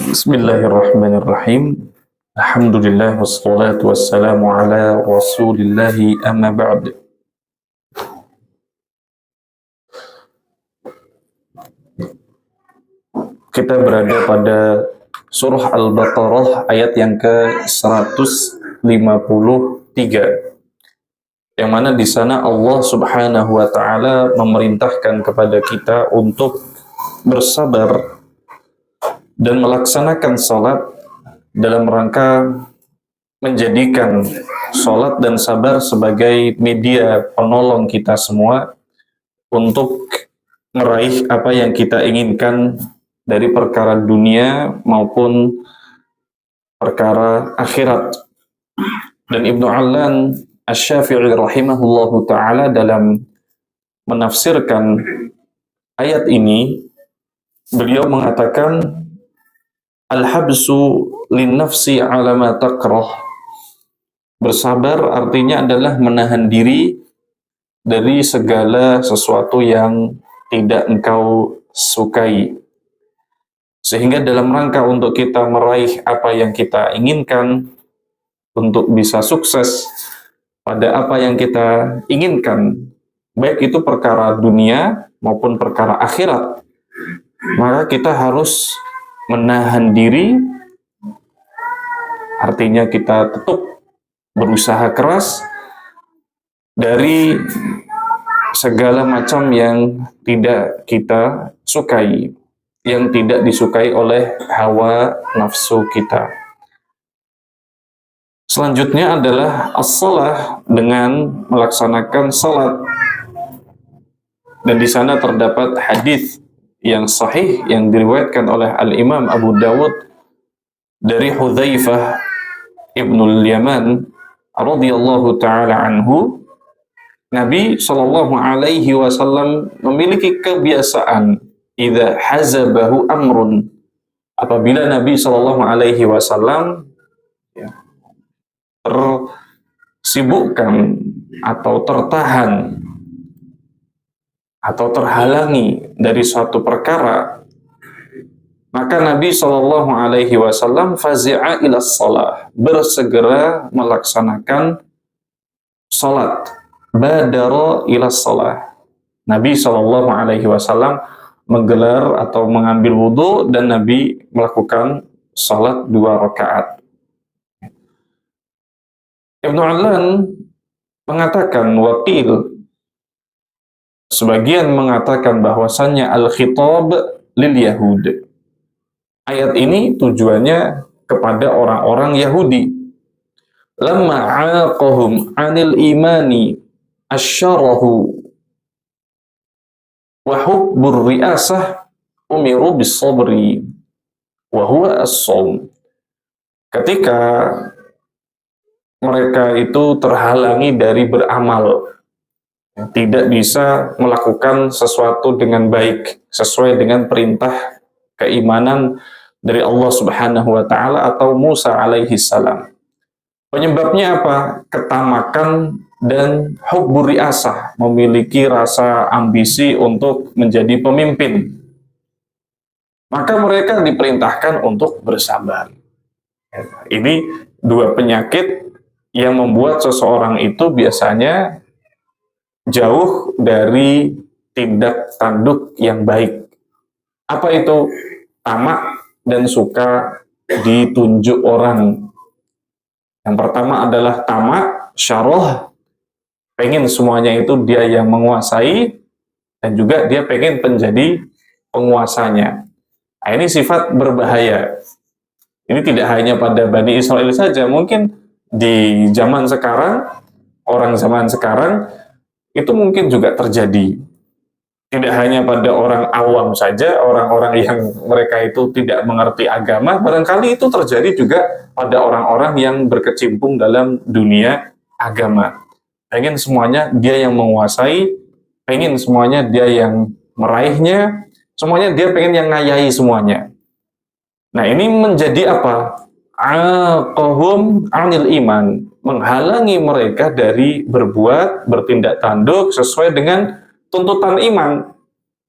Bismillahirrahmanirrahim. Alhamdulillah wassalatu wassalamu ala rasulillahi amma ba'd. Kita berada pada surah Al-Baqarah ayat yang ke-153. Yang mana di sana Allah Subhanahu wa taala memerintahkan kepada kita untuk bersabar dan melaksanakan salat dalam rangka menjadikan salat dan sabar sebagai media penolong kita semua untuk meraih apa yang kita inginkan dari perkara dunia maupun perkara akhirat. Dan Ibnu Allan Asy-Syafi'i rahimahullahu ta'ala dalam menafsirkan ayat ini, beliau mengatakan al-habsu lin-nafsi ala ma takrah. Bersabar artinya adalah menahan diri dari segala sesuatu yang tidak engkau sukai. Sehingga dalam rangka untuk kita meraih apa yang kita inginkan, untuk bisa sukses pada apa yang kita inginkan, baik itu perkara dunia maupun perkara akhirat, maka kita harus menahan diri, artinya kita tetap berusaha keras dari segala macam yang tidak kita sukai, yang tidak disukai oleh hawa nafsu kita. Selanjutnya adalah as-shalah, dengan melaksanakan salat. Dan di sana terdapat hadis yang sahih yang diriwayatkan oleh Al-Imam Abu Dawud dari Hudzaifah Ibnul Yaman radhiyallahu taala anhu. Nabi sallallahu alaihi wasallam memiliki kebiasaan idza hazabahu amrun, apabila Nabi sallallahu alaihi wasallam tersibukkan atau tertahan atau terhalangi dari suatu perkara, maka Nabi sallallahu alaihi wasallam fazi'a ila shalah, bersegera melaksanakan salat, badara ila shalah. Nabi sallallahu alaihi wasallam menggelar atau mengambil wudhu dan Nabi melakukan salat 2 rakaat. Ibnu Allan mengatakan, waqil, sebagian mengatakan bahwasannya al-khitab lil Yahud. Ayat ini tujuannya kepada orang-orang Yahudi. Lamma 'aqahum 'anil imani asyarahu wa hubbur ri'asah umiru bis-sabri wa huwa as-shaum. Ketika mereka itu terhalangi dari beramal, tidak bisa melakukan sesuatu dengan baik sesuai dengan perintah keimanan dari Allah Subhanahu wa taala atau Musa alaihi salam. Penyebabnya apa? Ketamakan dan hubbur ri'asah, memiliki rasa ambisi untuk menjadi pemimpin. Maka mereka diperintahkan untuk bersabar. Ini 2 penyakit yang membuat seseorang itu biasanya jauh dari tindak tanduk yang baik. Apa itu? Tamak dan suka ditunjuk orang. Yang pertama adalah tamak, syarah, pengen semuanya itu dia yang menguasai, dan juga dia pengen menjadi penguasanya. Nah, ini sifat berbahaya. Ini tidak hanya pada Bani Israel saja, mungkin di zaman sekarang, orang zaman sekarang itu mungkin juga terjadi. Tidak hanya pada orang awam saja, orang-orang yang mereka itu tidak mengerti agama, barangkali itu terjadi juga pada orang-orang yang berkecimpung dalam dunia agama. Pengen semuanya dia yang menguasai, pengen semuanya dia yang meraihnya, semuanya dia pengen yang ngayahi semuanya. Nah, ini menjadi apa? Aqahum 'anil iman, menghalangi mereka dari berbuat, bertindak tanduk sesuai dengan tuntutan iman.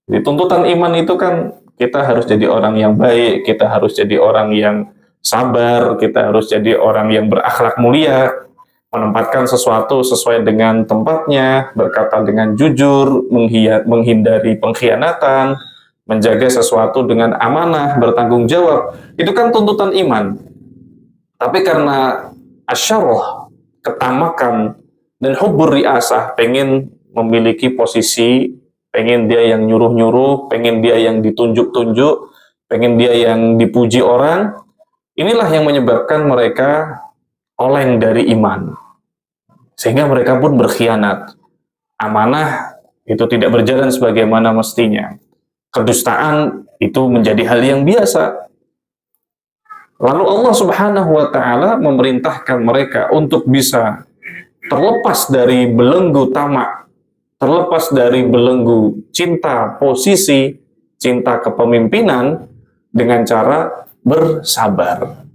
Jadi tuntutan iman itu kan kita harus jadi orang yang baik, kita harus jadi orang yang sabar, kita harus jadi orang yang berakhlak mulia, menempatkan sesuatu sesuai dengan tempatnya, berkata dengan jujur, menghindari pengkhianatan, menjaga sesuatu dengan amanah, bertanggung jawab. Itu kan tuntutan iman. Tapi karena asyarah, ketamakan, dan hubbur riasah, pengen memiliki posisi, pengen dia yang nyuruh-nyuruh, pengen dia yang ditunjuk-tunjuk, pengen dia yang dipuji orang, inilah yang menyebabkan mereka oleng dari iman. Sehingga mereka pun berkhianat. Amanah itu tidak berjalan sebagaimana mestinya. Kedustaan itu menjadi hal yang biasa. Lalu Allah Subhanahu wa taala memerintahkan mereka untuk bisa terlepas dari belenggu tamak, terlepas dari belenggu cinta posisi, cinta kepemimpinan dengan cara bersabar.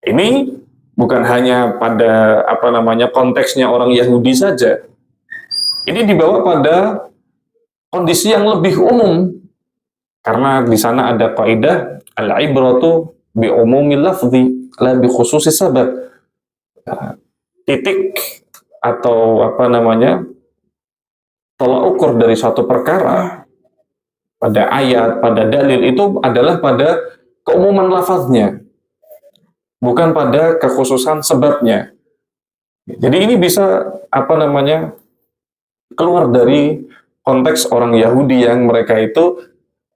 Ini bukan hanya pada konteksnya orang Yahudi saja. Ini dibawa pada kondisi yang lebih umum karena di sana ada kaidah al-ibratu bi umumil lafzi la bi khususi sabab. Titik atau tolak ukur dari suatu perkara pada ayat, pada dalil itu adalah pada keumuman lafaznya, bukan pada kekhususan sebabnya. Jadi ini bisa keluar dari konteks orang Yahudi yang mereka itu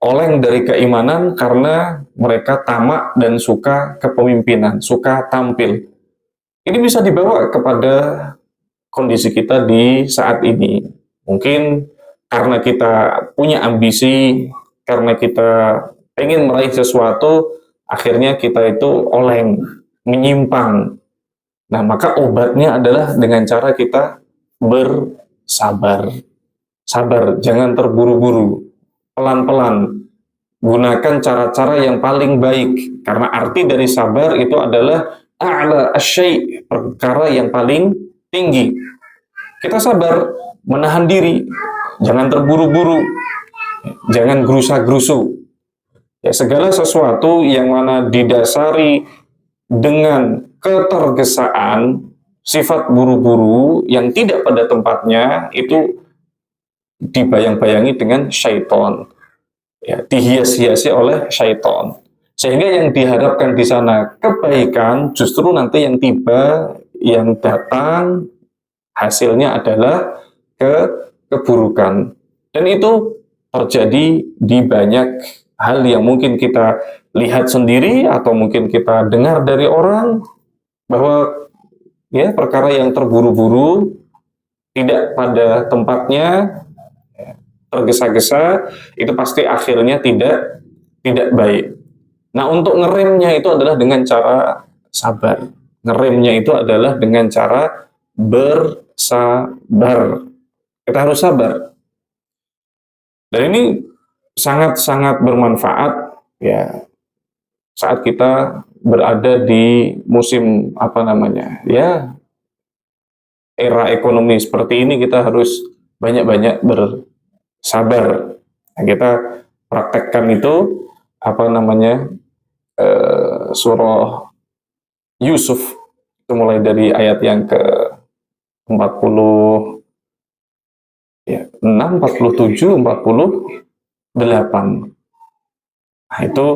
oleng dari keimanan karena mereka tamak dan suka kepemimpinan, suka tampil. Ini bisa dibawa kepada kondisi kita di saat ini. Mungkin karena kita punya ambisi, karena kita pengen meraih sesuatu, akhirnya kita itu oleng, menyimpang. Nah, maka obatnya adalah dengan cara kita bersabar. Sabar, jangan terburu-buru. Pelan-pelan. Gunakan cara-cara yang paling baik. Karena arti dari sabar itu adalah a'la asyai', perkara yang paling tinggi. Kita sabar, menahan diri, jangan terburu-buru, jangan gerusa-gerusu. Ya, segala sesuatu yang mana didasari dengan ketergesaan, sifat buru-buru yang tidak pada tempatnya, itu dibayang-bayangi dengan syaitan. Ya, dihias-hiasi oleh syaitan. Sehingga yang diharapkan di sana kebaikan, justru nanti yang tiba, yang datang, hasilnya adalah keburukan. Dan itu terjadi di banyak hal yang mungkin kita lihat sendiri atau mungkin kita dengar dari orang, bahwa ya perkara yang terburu-buru, tidak pada tempatnya, tergesa-gesa, itu pasti akhirnya tidak baik. Nah, untuk ngeremnya itu adalah dengan cara sabar. Ngeremnya itu adalah dengan cara bersabar. Kita harus sabar. Dan ini sangat-sangat bermanfaat ya saat kita berada di musim ya era ekonomi seperti ini. Kita harus banyak-banyak bersabar. Nah, kita praktekkan itu surah Yusuf itu mulai dari ayat yang ke 40 ya, 6, 47, 48. Nah, itu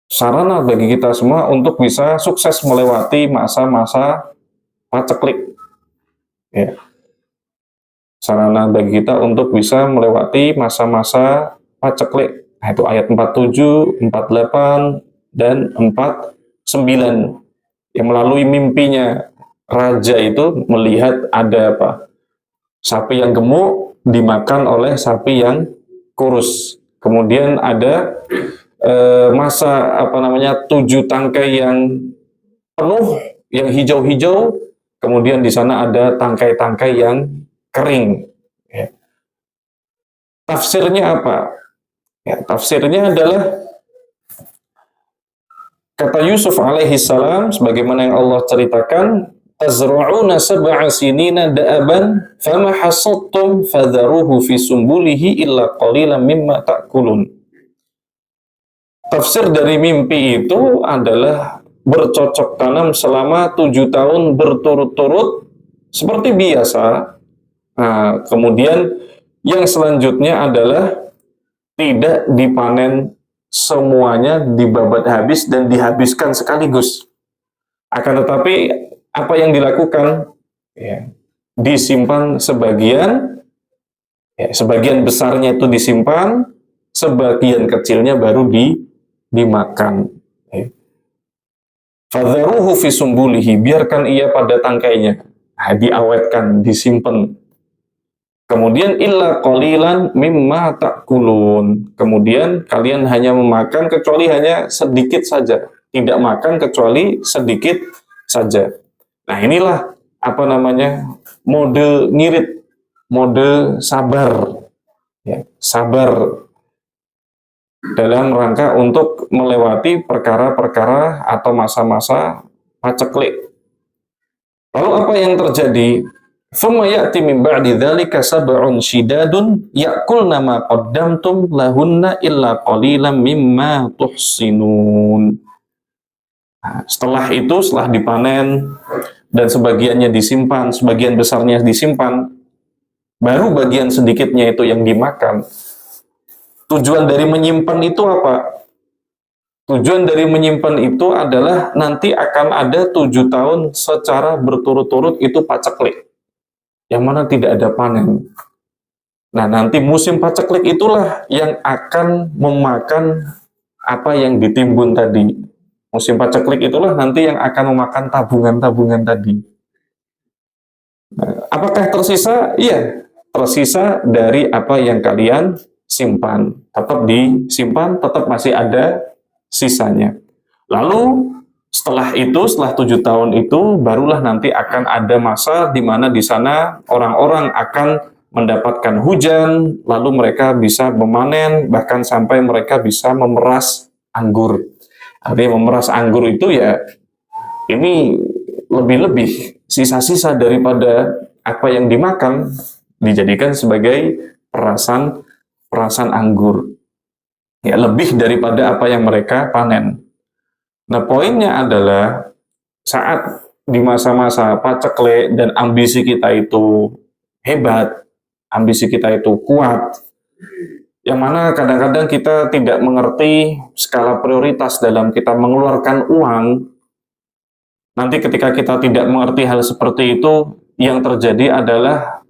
sarana bagi kita semua untuk bisa sukses melewati masa-masa paceklik. Ya. Sarana bagi kita untuk bisa melewati masa-masa paceklik. Nah, itu ayat 47, 48, dan 49. Yang melalui mimpinya raja itu melihat ada sapi yang gemuk dimakan oleh sapi yang kurus. Kemudian ada masa 7 tangkai yang penuh, yang hijau-hijau. Kemudian di sana ada tangkai-tangkai yang kering. Ya. Tafsirnya apa? Ya, tafsirnya adalah Kata Yusuf alaihi salam, sebagaimana yang Allah ceritakan, tazra'una sab'a sinina da'aban fama hasadtum fadharuhu fi sumbulihi illa qalilan mimma ta'kulun. Tafsir dari mimpi itu adalah bercocok tanam selama 7 tahun berturut-turut seperti biasa. Nah, kemudian yang selanjutnya adalah tidak dipanen semuanya, dibabat habis dan dihabiskan sekaligus. Akan tetapi apa yang dilakukan? Ya, disimpan sebagian, ya, sebagian besarnya itu disimpan, sebagian kecilnya baru dimakan. Ya. Fadharuhu fi sumbulihi, biarkan ia pada tangkainya. Nah, diawetkan, disimpan. Kemudian illa qalilan mimma ta'kulun. Kemudian kalian hanya memakan kecuali hanya sedikit saja. Tidak makan kecuali sedikit saja. Nah, inilah apa namanya? Mode ngirit, mode sabar. Ya, sabar dalam rangka untuk melewati perkara-perkara atau masa-masa paceklik. Lalu apa yang terjadi? Thumma ya'ti min ba'di dzalika sab'un shidadun ya'kulna ma qaddamtum lahunna illa qalilan mimma tuhsinun. Nah, setelah itu, setelah dipanen dan sebagiannya disimpan, sebagian besarnya disimpan, baru bagian sedikitnya itu yang dimakan. Tujuan dari menyimpan itu apa? Tujuan dari menyimpan itu adalah nanti akan ada 7 tahun secara berturut-turut itu paceklik, yang mana tidak ada panen. Nah, nanti musim paceklik itulah yang akan memakan apa yang ditimbun tadi. Musim paceklik itulah nanti yang akan memakan tabungan-tabungan tadi. Nah, apakah tersisa? Iya, tersisa dari apa yang kalian simpan. Tetap disimpan, tetap masih ada sisanya. Lalu setelah itu, setelah 7 tahun itu, barulah nanti akan ada masa di mana di sana orang-orang akan mendapatkan hujan, lalu mereka bisa memanen, bahkan sampai mereka bisa memeras anggur. Artinya memeras anggur itu ya, ini lebih-lebih sisa-sisa daripada apa yang dimakan, dijadikan sebagai perasan anggur. Ya, lebih daripada apa yang mereka panen. Nah, poinnya adalah saat di masa-masa paceklik dan ambisi kita itu hebat, ambisi kita itu kuat, yang mana kadang-kadang kita tidak mengerti skala prioritas dalam kita mengeluarkan uang. Nanti ketika kita tidak mengerti hal seperti itu, yang terjadi adalah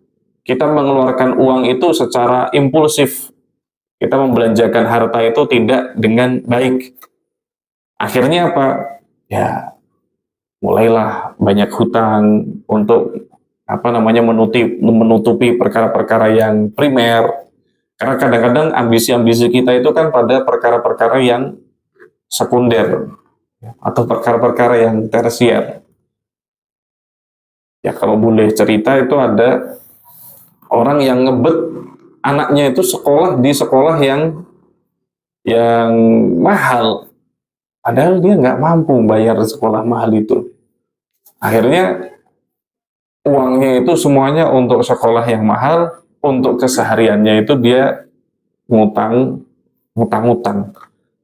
kita mengeluarkan uang itu secara impulsif. Kita membelanjakan harta itu tidak dengan baik. Akhirnya apa? Ya, mulailah banyak hutang untuk apa namanya menutupi perkara-perkara yang primer. Karena kadang-kadang ambisi-ambisi kita itu kan pada perkara-perkara yang sekunder atau perkara-perkara yang tersier. Ya, kalau boleh cerita itu ada orang yang ngebet anaknya itu sekolah di sekolah yang mahal. Padahal dia nggak mampu bayar sekolah mahal itu. Akhirnya uangnya itu semuanya untuk sekolah yang mahal, untuk kesehariannya itu dia ngutang-ngutang.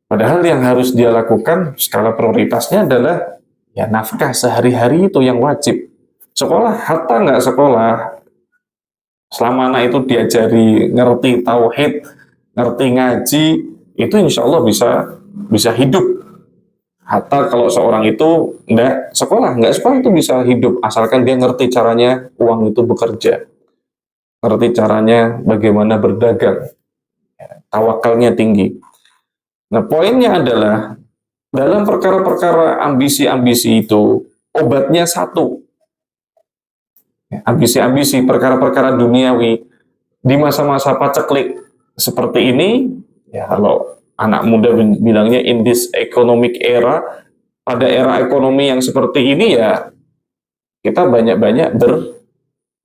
Padahal yang harus dia lakukan, skala prioritasnya adalah ya nafkah sehari-hari itu yang wajib. Sekolah, hatta nggak sekolah, selama anak itu diajari ngerti tauhid, ngerti ngaji, itu insya Allah bisa hidup. Hatta kalau seorang itu nggak sekolah itu bisa hidup, asalkan dia ngerti caranya uang itu bekerja, ngerti caranya bagaimana berdagang, tawakalnya tinggi. Nah, poinnya adalah dalam perkara-perkara ambisi-ambisi itu, obatnya satu. Ambisi-ambisi, perkara-perkara duniawi, di masa-masa paceklik seperti ini, ya kalau anak muda bilangnya in this economic era, pada era ekonomi yang seperti ini ya, kita banyak-banyak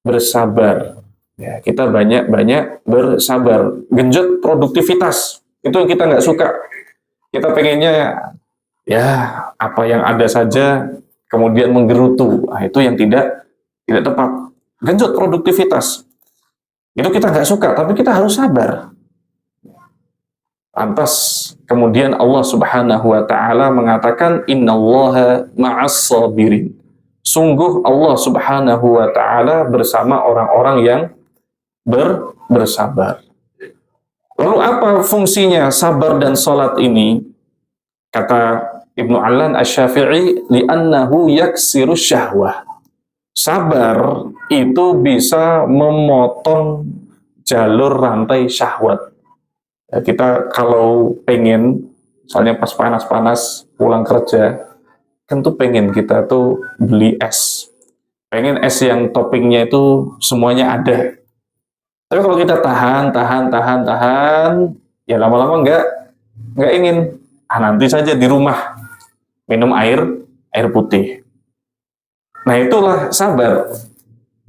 bersabar. Ya, kita banyak-banyak bersabar. Genjot produktivitas, itu yang kita nggak suka. Kita pengennya ya apa yang ada saja kemudian menggerutu. Nah, itu yang tidak tepat. Genjot produktivitas. Itu kita nggak suka, tapi kita harus sabar. Lantas kemudian Allah Subhanahu wa taala mengatakan innallaha ma'as sabirin. Sungguh Allah Subhanahu wa taala bersama orang-orang yang bersabar. Lalu apa fungsinya sabar dan salat ini? Kata Ibnu Allan Asy-Syafi'i, li'annahu yaksiru syahwah. Sabar itu bisa memotong jalur rantai syahwat. Ya, kita kalau pengen, misalnya pas panas-panas pulang kerja, kan tuh pengen kita tuh beli es. Pengen es yang toppingnya itu semuanya ada. Tapi kalau kita tahan, ya lama-lama nggak ingin. Nanti saja di rumah minum air putih. Nah itulah sabar.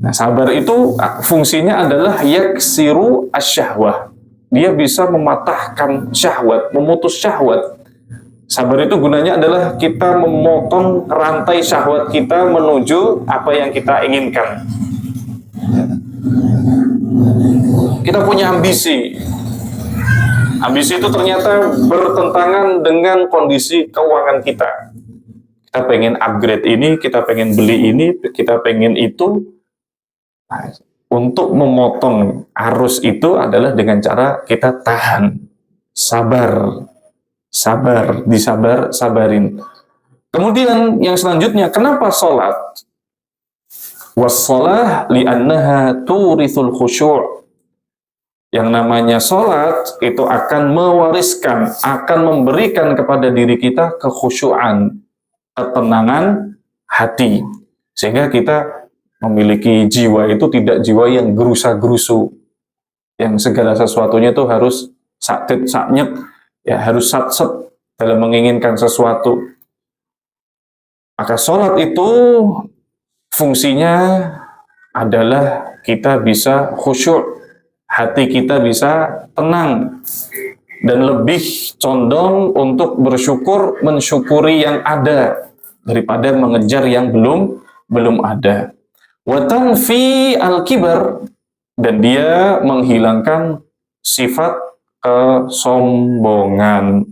Nah sabar itu fungsinya adalah yaksiru asyahwah. Dia bisa mematahkan syahwat, memutus syahwat. Sabar itu gunanya adalah kita memotong rantai syahwat kita menuju apa yang kita inginkan. Kita punya ambisi. Ambisi itu ternyata bertentangan dengan kondisi keuangan kita. Kita pengen upgrade ini, kita pengen beli ini, kita pengen itu. Nah, untuk memotong arus itu adalah dengan cara kita tahan, sabarin. Kemudian yang selanjutnya, kenapa sholat? Wassalah li'annaha turithul khusyur'. Yang namanya sholat itu akan mewariskan, akan memberikan kepada diri kita kekhusyuan, ketenangan hati. Sehingga kita memiliki jiwa itu tidak jiwa yang gerusa-gerusu, yang segala sesuatunya itu harus saktit saknyet, ya harus sat-set dalam menginginkan sesuatu. Maka sholat itu fungsinya adalah kita bisa khusyuk, hati kita bisa tenang, dan lebih condong untuk bersyukur, mensyukuri yang ada daripada mengejar yang belum ada. Wa tanfi al-kibar, dan dia menghilangkan sifat kesombongan.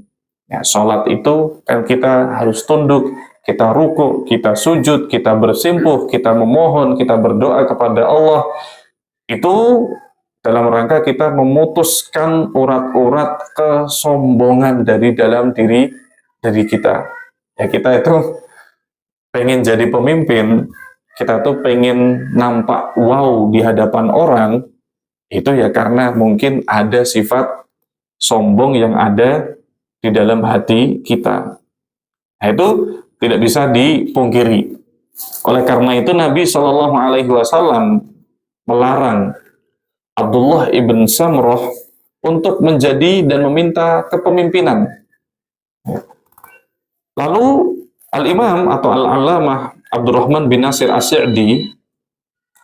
Ya, sholat itu kan kita harus tunduk, kita ruku, kita sujud, kita bersimpuh, kita memohon, kita berdoa kepada Allah. Itu dalam rangka kita memutuskan urat-urat kesombongan dari dalam diri kita. Ya kita itu pengen jadi pemimpin, kita tuh pengen nampak wow di hadapan orang, itu ya karena mungkin ada sifat sombong yang ada di dalam hati kita. Nah, itu tidak bisa dipungkiri. Oleh karena itu Nabi Shallallahu Alaihi Wasallam melarang Abdullah ibn Samroh untuk menjadi dan meminta kepemimpinan. Lalu Al-Imam atau Al-Allamah Abdurrahman bin Nasir As-Sa'di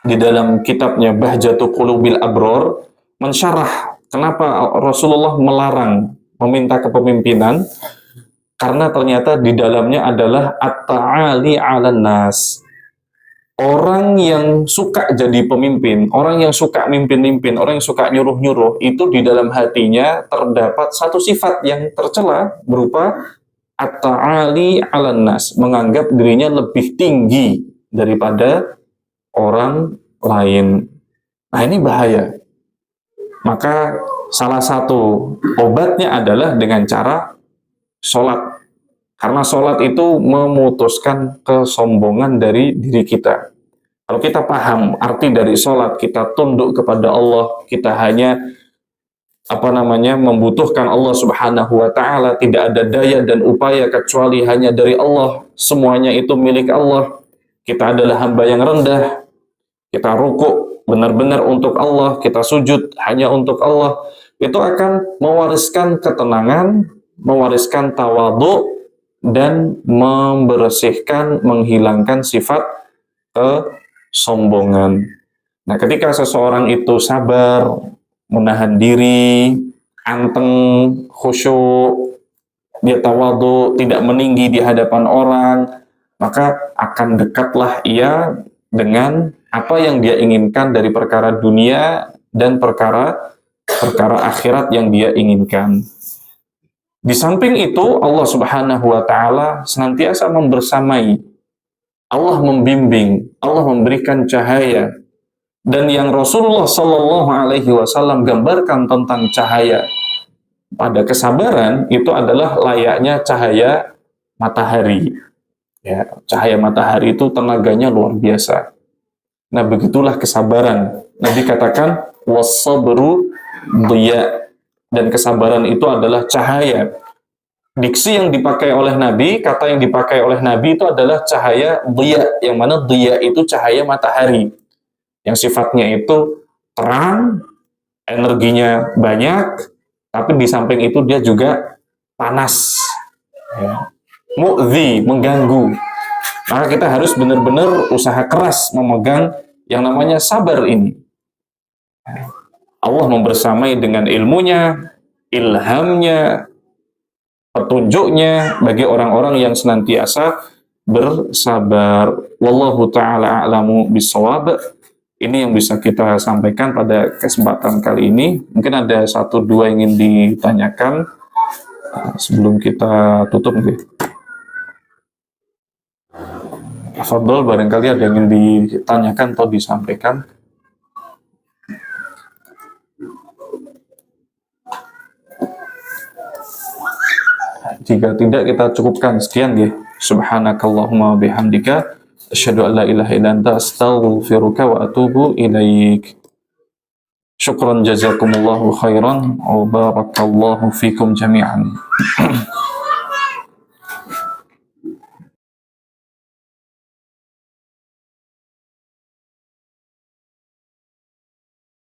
di dalam kitabnya Bahjatu Qulubil Abror mensyarah kenapa Rasulullah melarang meminta kepemimpinan, karena ternyata di dalamnya adalah at-ta'ali 'alan nas. Orang yang suka jadi pemimpin, orang yang suka mimpin-mimpin, orang yang suka nyuruh-nyuruh, itu di dalam hatinya terdapat satu sifat yang tercela berupa at-ta'ali 'alan nas, menganggap dirinya lebih tinggi daripada orang lain. Nah, ini bahaya. Maka salah satu obatnya adalah dengan cara sholat. Karena sholat itu memutuskan kesombongan dari diri kita. Kalau kita paham arti dari sholat, kita tunduk kepada Allah, kita hanya membutuhkan Allah Subhanahu wa taala, tidak ada daya dan upaya kecuali hanya dari Allah. Semuanya itu milik Allah. Kita adalah hamba yang rendah. Kita ruku benar-benar untuk Allah, kita sujud hanya untuk Allah. Itu akan mewariskan ketenangan, mewariskan tawadhu, dan membersihkan, menghilangkan sifat kesombongan. Nah, ketika seseorang itu sabar, menahan diri, anteng, khusyuk, dia tawadhu, tidak meninggi di hadapan orang, maka akan dekatlah ia dengan apa yang dia inginkan dari perkara dunia dan perkara akhirat yang dia inginkan. Di samping itu, Allah Subhanahu wa taala senantiasa membersamai. Allah membimbing, Allah memberikan cahaya. Dan yang Rasulullah Sallallahu Alaihi Wasallam gambarkan tentang cahaya pada kesabaran itu adalah layaknya cahaya matahari. Ya, cahaya matahari itu tenaganya luar biasa. Nah, begitulah kesabaran. Nabi katakan was-sabru dhiya, dan kesabaran itu adalah cahaya. Diksi yang dipakai oleh Nabi, kata yang dipakai oleh Nabi itu adalah cahaya dhiya, yang mana dhiya itu cahaya matahari. Yang sifatnya itu terang, energinya banyak, tapi di samping itu dia juga panas, ya. Mu'dhi, mengganggu. Maka kita harus benar-benar usaha keras memegang yang namanya sabar ini. Allah membersamai dengan ilmunya, ilhamnya, petunjuknya bagi orang-orang yang senantiasa bersabar. Wallahu ta'ala a'lamu bissawab. Ini yang bisa kita sampaikan pada kesempatan kali ini. Mungkin ada 1-2 yang ingin ditanyakan sebelum kita tutup. Fadol, barangkali ada yang ingin ditanyakan atau disampaikan. Jika tidak, kita cukupkan sekian ya. Subhanakallahumma bihamdika asyhadu an la ilaha illa anta astaghfiruka wa atubu ilaik. Syukran jazakumullahu khairan wa barakallahu fikum jami'an.